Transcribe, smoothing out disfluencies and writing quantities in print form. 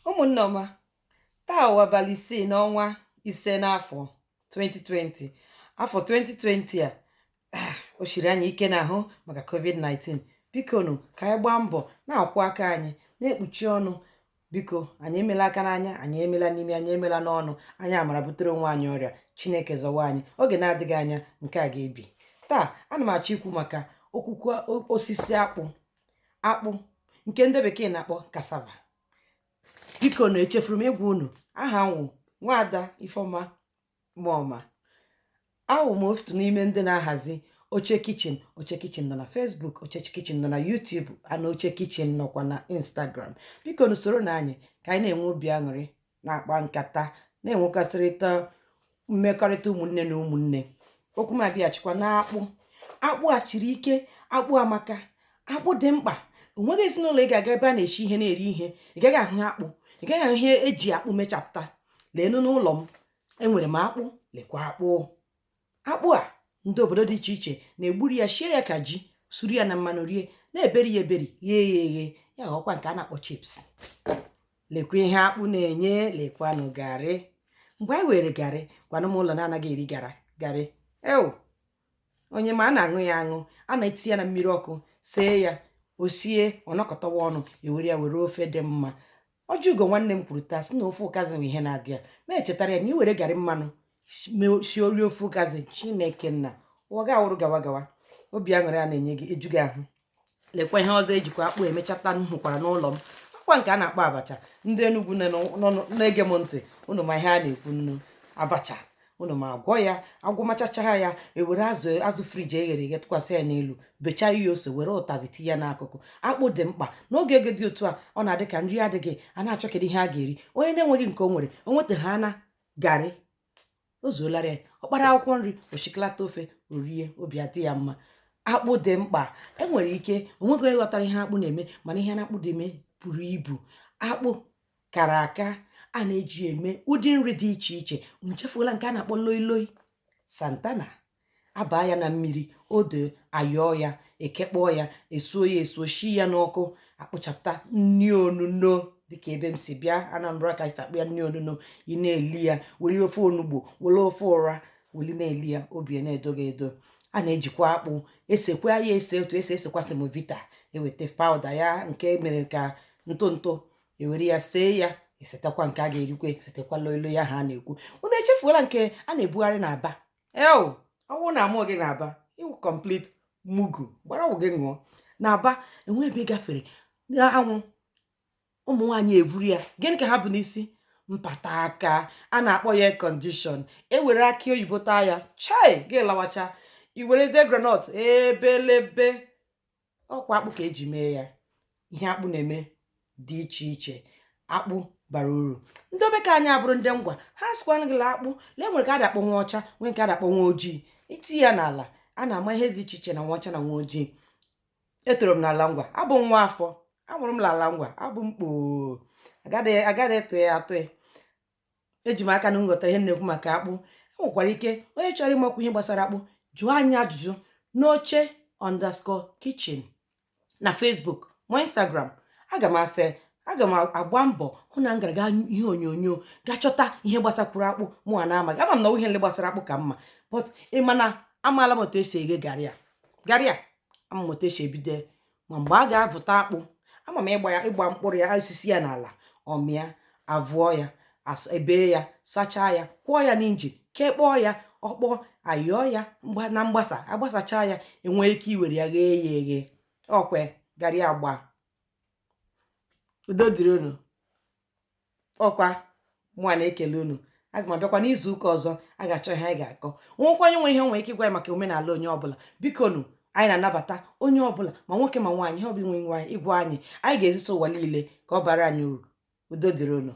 Ụmụnne ọma, taa ụwa abalị 6 n'ọnwa 5 n'afọ 2020. Afọ 2020 o shiri anyị ike n'ahụ maka COVID-19. Biko nụ ka anyị gbaa mbọ na-akwụ aka anyị na-ekpuchi ọnụ. Biko anyị emela aka n'anya, anyị emela n'ime, anyị emela n'ọnụ, anyị amara butere onwe anyị ọrịa. Chineke zọwa anyị, oge na-adịghị anya nke a ga-ebi. Taa ana m achọ ikwu maka okwukwe osisi akpụ nke ndị bekee na-akpọ cassava. Biko na echefuru m ịgwa unu, aha nwụ Nwaada Ifeoma Mụọma. Awụ m otu n'ime ndị na-ahazi Oche Kitchen. Oche Kitchen nọ na Facebook, Oche Kitchen nọ na YouTube, na Oche Kitchen nọkwa na Instagram. Biko na soro na anyị ka anyị na-enwe obi aṅụrị, na-akpa nkata, na-enwekọrịta mmekọrịta ụmụnne na ụmụnne. Okwu m abịachikwa na akpụ a siri ike, akpụ amaka, akpụ dị mkpa. O nweghị ezinụlọ ị ga-aga ebe a na-eshi ihe na-eri ihe ị gaghị ahụ akpụ, ị gaghị ahụ ihe eji akpụ mechapụta. Leenụ n'ụlọ m, enwere m akpụ. Lekwa akpụ a ndị obodo dị iche iche na-egburu ya, shie ya ka ji, suru ya na mmanụ rie, na-eberi ya eberi, ghee ya eghe, ya ghọkwa nke a na-akpọ chips. Lekwa ihe akpụ na-enye. Lekwanụ garị. Mgbe anyị were garị, gwanụ m ụlọ na-anaghị eri garị onye ma a na-aṅụ ya aṅụ, a na-eti ya na mmiri ọkụ, see ya, o sie, ọ nọkọtawa ọnụ, ewere ya were ofe dị mma. Ojiugo nwanne m kwuru taa sị na ofe ụkazi bụ ihe na-abịa. Ma echetara ya na iwere garị mmanụ sie orie ofe ụkazi, Chineke nna, ụwa ga-awụrụ gawa gawa. Obi aṅụrị a na-enye gị ejughị ahụ. Lekwa ihe ọzọ ejikwa akpụ emechata m hụkwara n'ụlọ m, akwa nke a na-akpọ abacha. Ndị Enugwu na-ege m ntị, unu ma ihe a na-ekwu nnu abacha. Unu ma agwọ ya, agwọmachacha ya, ewere azụ friji eghere eghe tụkwasị ya n'elu, bechaa ya ose, were ụtazị tinye ya n'akụkụ. Akpụ dị mkpa n'oge ego dị otu a. Ọ na-adị ka nri adịghị, a na-achọ kedu ihe a ga-eri. Onye na-enweghị nke o nwere, o nwetaghị ana garị, o zuolara ya, ọ kpara akwụkwọ nri, oshikilata ofe, o rie, obi adị ya mma. Akpụ dị mkpa. Enwere ike onweghị onye ghọtara ihe akpụ na-eme, mana ihe na-akpụ dị eme buru ibu. Akpụ kara aka, a na-eji eme ụdị nri dị iche iche. Nchefuola nke a na-akpọ loiloi santana. Abaa ya na mmiri, odo, ayọọ ya, ekekpọọ ya, esuo ya esuo, shi ya n'ọkụ, akpụchapụta nni onuno. Dịka ebe m si bịa Anambra ka isi akpụ ya nni onuno. Ị na-eli ya, were ofe onugbo, were ofe ụra, weli na-eli ya, obi na-edoghị edo. A na-ejikwa akpụ esekwa ya ese, otu esi esekwa semovita. Eweta pawuda ya nke mere ka ntụ ewere ya see ya, esetakwa nke a ga-erikwa, esetakwa loilo ya ha na-ekwu. Unu echefuola nke a na-ebugharị n'Aba. Ọwụ na amụ gị n'Aba, iwu complete mugu, gbara ọgwụ gị ṅụọ. N'Aba enwe ebe gafere anwụ, ụmụ nwaanyị evuru ya. Gịnị ka ha bụ n'isi? Mpata aka. A na-akpọ ya air condition. Ewere akị oyibo taa ya, chai gị lawacha. Iwerezie granọt ebelebe. Ọkwa akpụ ka eji mee ya. Ihe akpụ na-eme dị iche iche. Akpụ bara uru. Ndị obeka anyị abụrụ ndị ngwa, ha sikwana gị akpụ. Lee, nwere ka a dakpọ nwa ọcha, nwee nke a dakpọ nwa ojii. Iti ya n'ala, a na-ama ihe dị iche iche na nwa ọcha na nwa ojii. Etoro m n'ala ngwa, abụ m nwa afọ. Amụrụ m n'ala ngwa, abụ m kpoo. Agaghị eto ya atụ ya. Eji m aka na nghọta ihe na-ekwu maka akpụ. Enwekwara ike onye chọrọ ịmakwu ihe gbasara akpụ, jụọ anyị ajụjụ n'Oche_Kitchen na Facebook ma Instagram. Aga m agba mbọ hụ na m gara gaa ihe onyonyo gaa chọta ihe gbasakwuru akpụ mụ a na-amaghị. Ama m na ihe nle gbasara akpụ ka mma, but ịmana amaala m otu esi eghe garị a. Ama m otu esi ebido, ma mgbe a ga-avụta akpụ, ama m ịgba mkpụrụ ya, osisi ya n'ala, ọmịa, avụọ ya, ebee ya, sachaa ya, kwụọ ya n'injin, kekpọọ ya, ọkpọ, ayọọ ya na mgbasa. Agbasachaa ya, enwee ike iwere ya ghee ya eghe. Ọkwe garị agba. Udo dịrị unu. Ọkwa mụa na-ekele unu. Aga m abịakwa n'izu ụka ọzọ, a ga-achọ ihe anyị ga-akọ. Nwekwa onye nwe ihe nwere ike ịgwa ya maka omenala onye ọbụla. Biko nụ, anyị na-anabata onye ọbụla, ma nwoke ma nwaanyị, ihe ọbụla nwe ịgwa anyị. Anyị ga-ezisa ụwa niile ka ọ bara anyị uru. Udo dịrị unu.